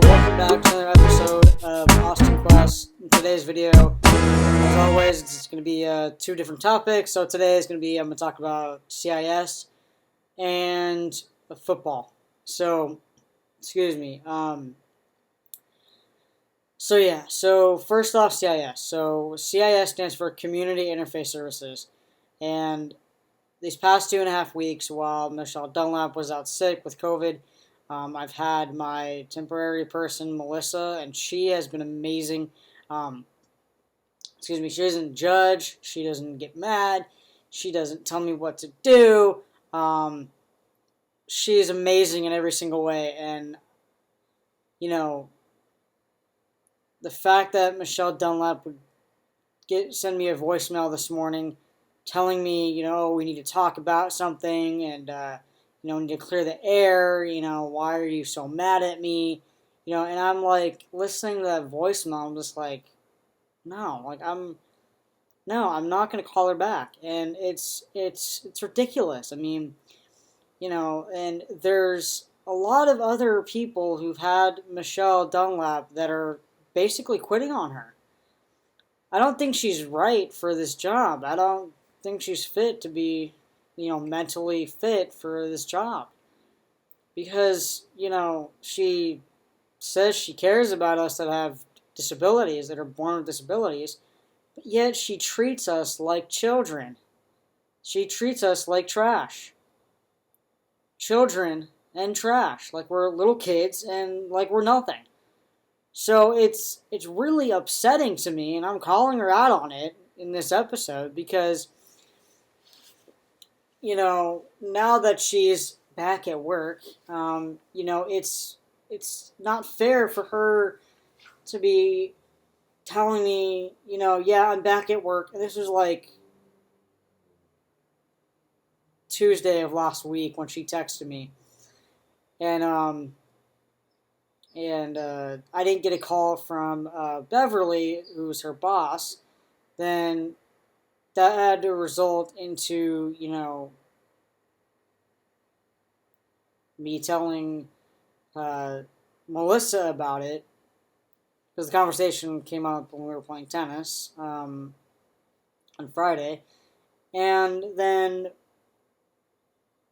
so welcome back to another episode of Austin Quest. In today's video, as always, it's going to be two different topics. So today is going to be, I'm going to talk about CIS and football. So, excuse me. So first off, CIS. So CIS stands for Community Interface Services. And these past 2.5 weeks, while Michelle Dunlap was out sick with COVID, I've had my temporary person, Melissa, and she has been amazing. She doesn't judge. She doesn't get mad. She doesn't tell me what to do. She's amazing in every single way. And, the fact that Michelle Dunlap would send me a voicemail this morning telling me, we need to talk about something and, need to clear the air, why are you so mad at me? And I'm like, listening to that voicemail, I'm just like, I'm not going to call her back. And it's ridiculous. I mean, and there's a lot of other people who've had Michelle Dunlap that are basically quitting on her. I don't think she's right for this job. I don't think she's fit to be, mentally fit for this job. Because, she says she cares about us that have disabilities, that are born with disabilities, but yet she treats us like children. She treats us like trash. Children and trash, like we're little kids and like we're nothing. So it's really upsetting to me, and I'm calling her out on it in this episode because, now that she's back at work, it's not fair for her to be telling me, yeah, I'm back at work. And this was like Tuesday of last week when she texted me, and I didn't get a call from Beverly, who's her boss. Then that had to result into, me telling Melissa about it, because the conversation came up when we were playing tennis on Friday. And then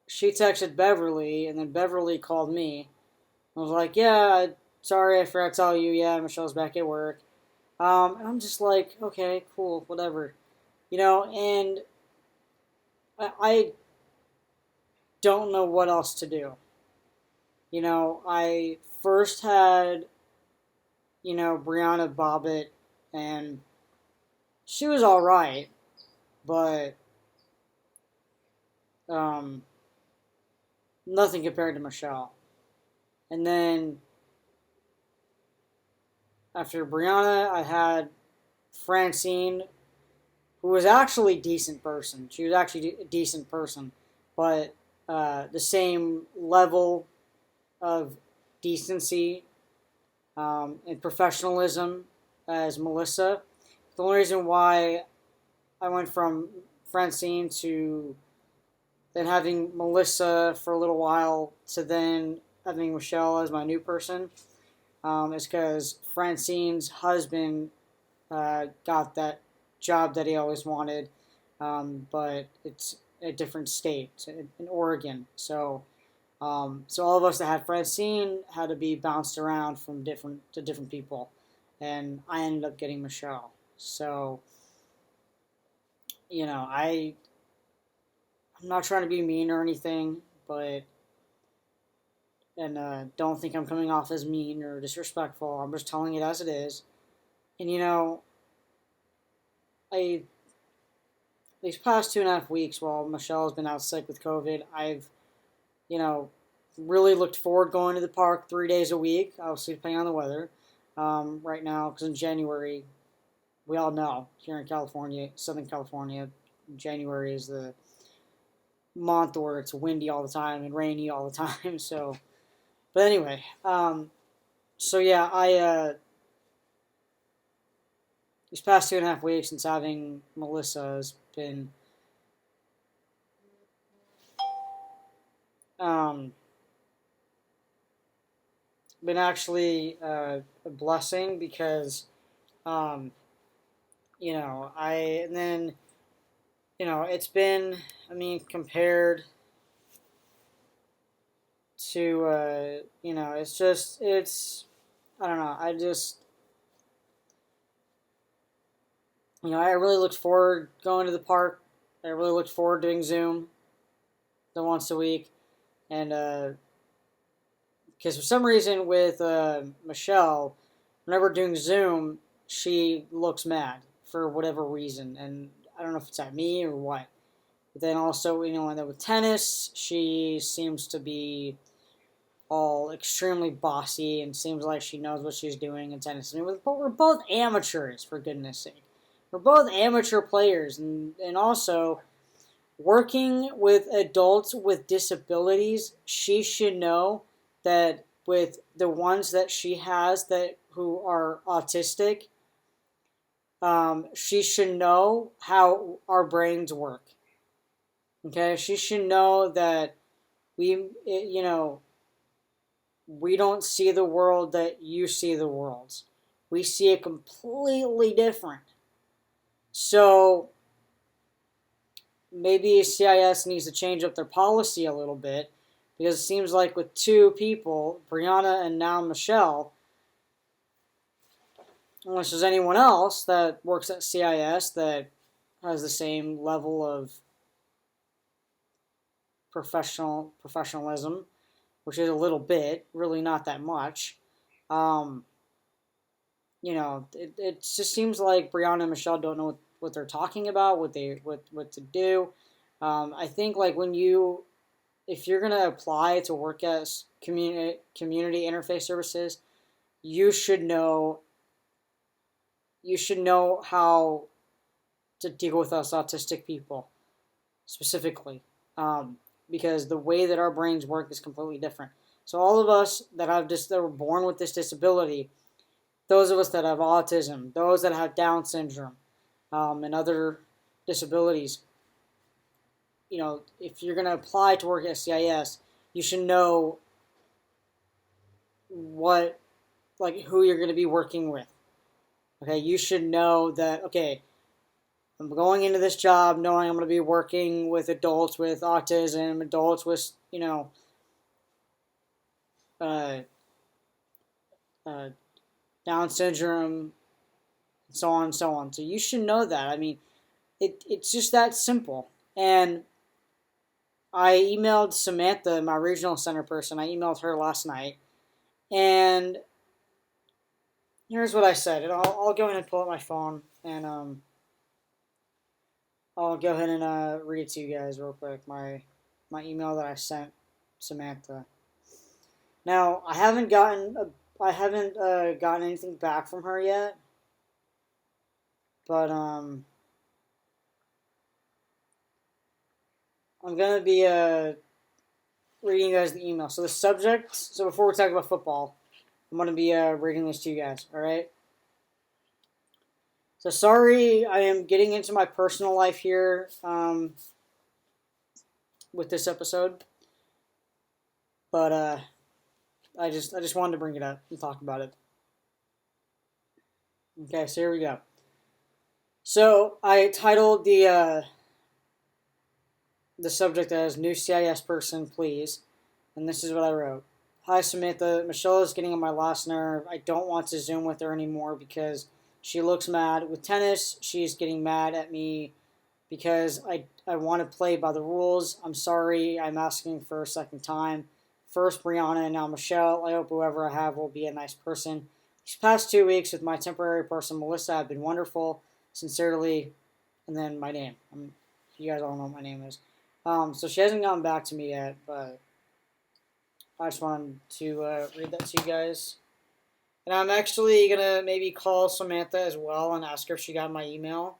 she texted Beverly, and then Beverly called me. I was like, yeah, sorry, I forgot to tell you, yeah, Michelle's back at work. And I'm just like, okay, cool, whatever. And I don't know what else to do. I first had, Brianna Bobbitt, and she was alright, but nothing compared to Michelle. And then after Brianna, I had Francine, who was actually a decent person. She was actually a decent person, but the same level of decency and professionalism as Melissa. The only reason why I went from Francine to then having Melissa for a little while to then having Michelle as my new person is because Francine's husband got that job that he always wanted, but it's a different state, in Oregon. So all of us that had Francine had to be bounced around from different people, and I ended up getting Michelle. So, I'm not trying to be mean or anything, but don't think I'm coming off as mean or disrespectful. I'm just telling it as it is. And these past 2.5 weeks while Michelle has been out sick with COVID, I've really looked forward going to the park 3 days a week, obviously depending on the weather. Right now, because in January, we all know here in California, Southern California, January is the month where it's windy all the time and rainy all the time. So, but anyway, these past 2.5 weeks since having Melissa has been been actually a blessing because, um, and then, it's been, I mean, compared to, I don't know, I really looked forward going to the park. I really looked forward doing Zoom the once a week. And, because for some reason with Michelle, whenever doing Zoom, she looks mad for whatever reason. And I don't know if it's at me or what. But then also, and then with tennis, she seems to be all extremely bossy and seems like she knows what she's doing in tennis. I mean, we're both amateurs, for goodness sake. We're both amateur players, and also working with adults with disabilities, she should know that with the ones that she has that who are autistic, she should know how our brains work. Okay, she should know that we don't see the world that you see the world. We see it completely different. So maybe CIS needs to change up their policy a little bit because it seems like with two people, Brianna and now Michelle, unless there's anyone else that works at CIS that has the same level of professionalism, which is a little bit, really not that much. Um, it just seems like Brianna and Michelle don't know what they're talking about, what to do. I think like if you're gonna apply to work as community interface services, you should know how to deal with us autistic people specifically, because the way that our brains work is completely different. So all of us that were born with this disability, those of us that have autism, those that have Down syndrome, and other disabilities, if you're going to apply to work at CIS, you should know who you're going to be working with. Okay, you should know that, okay, I'm going into this job knowing I'm going to be working with adults with autism, adults with, uh, uh, Down syndrome, and so on and so on. So you should know that. I mean, it's just that simple. And I emailed Samantha, my regional center person. I emailed her last night, and here's what I said. And I'll go ahead and pull up my phone, and I'll go ahead and read it to you guys real quick. My email that I sent Samantha. Now I haven't gotten anything back from her yet, but I'm gonna be reading you guys the email. So the subject. So before we talk about football, I'm gonna be reading this to you guys. All right. So sorry, I am getting into my personal life here with this episode, but I just wanted to bring it up and talk about it. Okay, so here we go. So I titled the subject as "New CIS Person, Please," and this is what I wrote. Hi Samantha, Michelle is getting on my last nerve. I don't want to Zoom with her anymore because she looks mad. With tennis, she's getting mad at me because I want to play by the rules. I'm sorry, I'm asking for a second time. First Brianna and now Michelle. I hope whoever I have will be a nice person. These past 2 weeks with my temporary person Melissa have been wonderful. Sincerely, and then my name. You guys all know what my name is. So she hasn't gotten back to me yet, but I just wanted to read that to you guys. And I'm actually going to maybe call Samantha as well and ask her if she got my email.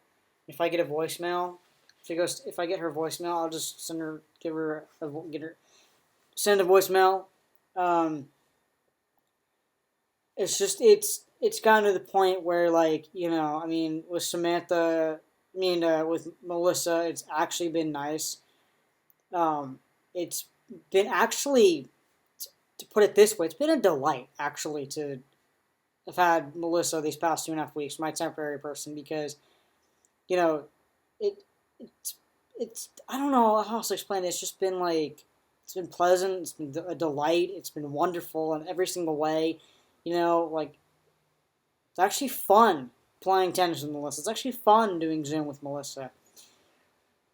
If I get a voicemail, if I get her voicemail, I'll just send a voicemail. It's gotten to the point where, like, I mean, with Samantha, with Melissa, it's actually been nice. It's been actually to put it this way, it's been a delight actually to have had Melissa these past 2.5 weeks, my temporary person, because you know, it it's it's I don't know how else to explain it. It's just been like it's been pleasant. It's been a delight. It's been wonderful in every single way. Like it's actually fun playing tennis with Melissa. It's actually fun doing Zoom with Melissa.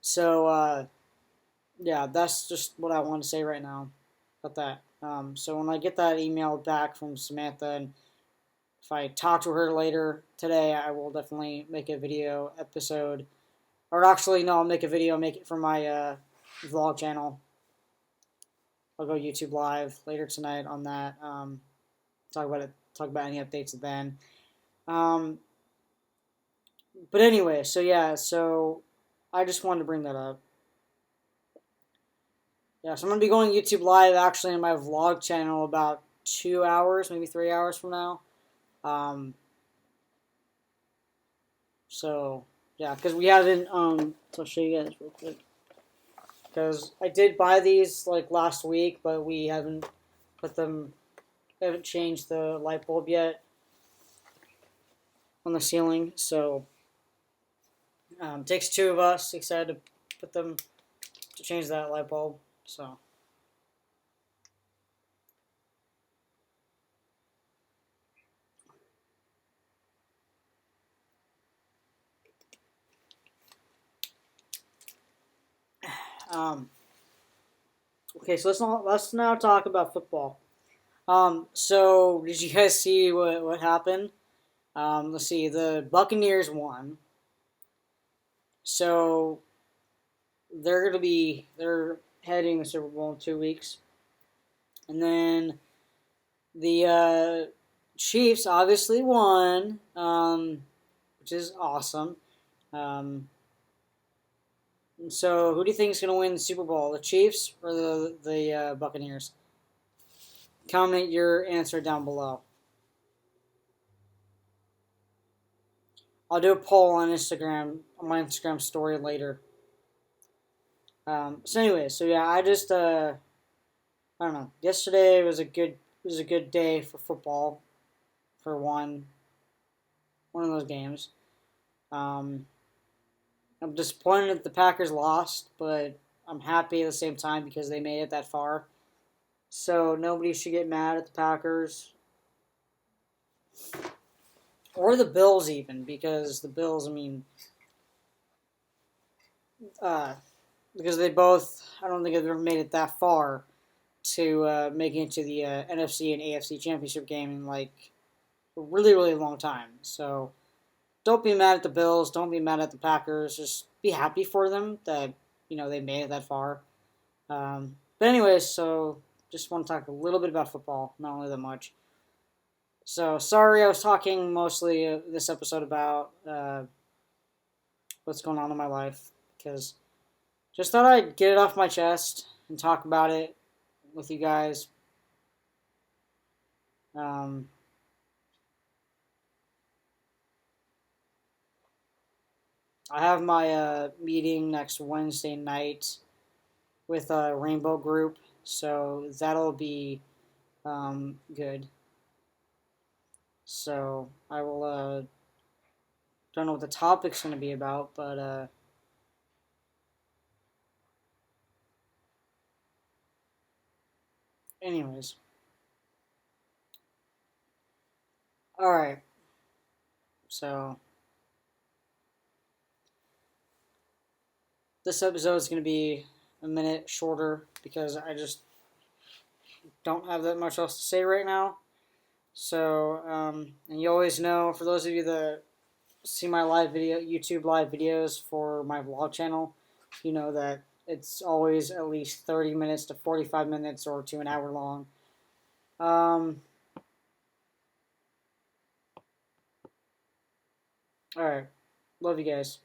So yeah, that's just what I want to say right now about that. So when I get that email back from Samantha, and if I talk to her later today, I will definitely make a video episode. Or actually, no, I'll make a video, make it for my vlog channel. I'll go YouTube live later tonight on that. Talk about it. Talk about any updates then. But anyway, so yeah, so I just wanted to bring that up. Yeah, so I'm gonna be going YouTube live actually on my vlog channel about 2 hours, maybe 3 hours from now. Um, so yeah, because we haven't. So I'll show you guys real quick. Because I did buy these like last week, but we haven't put them. Haven't changed the light bulb yet on the ceiling, so takes two of us. Excited to put them to change that light bulb. So. Um, okay, so let's now talk about football. So did you guys see what happened? Let's see. The Buccaneers won, so they're heading the Super Bowl in 2 weeks, and then the Chiefs obviously won, which is awesome. So who do you think is going to win the Super Bowl, the Chiefs or the Buccaneers? Comment your answer down below. I'll do a poll on Instagram, on my Instagram story later. So anyway, so yeah, I don't know. Yesterday was a good day for football, for one of those games. Um, I'm disappointed that the Packers lost, but I'm happy at the same time because they made it that far. So nobody should get mad at the Packers or the Bills even, because the Bills, I mean, uh, because they both, I don't think they've ever made it that far to making it to the NFC and AFC championship game in like a really, really long time. So don't be mad at the Bills. Don't be mad at the Packers. Just be happy for them that they made it that far. But anyways, so just want to talk a little bit about football, not really that much. So sorry, I was talking mostly this episode about what's going on in my life, because just thought I'd get it off my chest and talk about it with you guys. Um, I have my meeting next Wednesday night with a Rainbow Group, so that'll be good. So I will don't know what the topic's going to be about, but anyways. All right. So this episode is going to be a minute shorter because I just don't have that much else to say right now. So, and you always know, for those of you that see my YouTube live videos for my vlog channel, you know that it's always at least 30 minutes to 45 minutes or to an hour long. All right. Love you guys.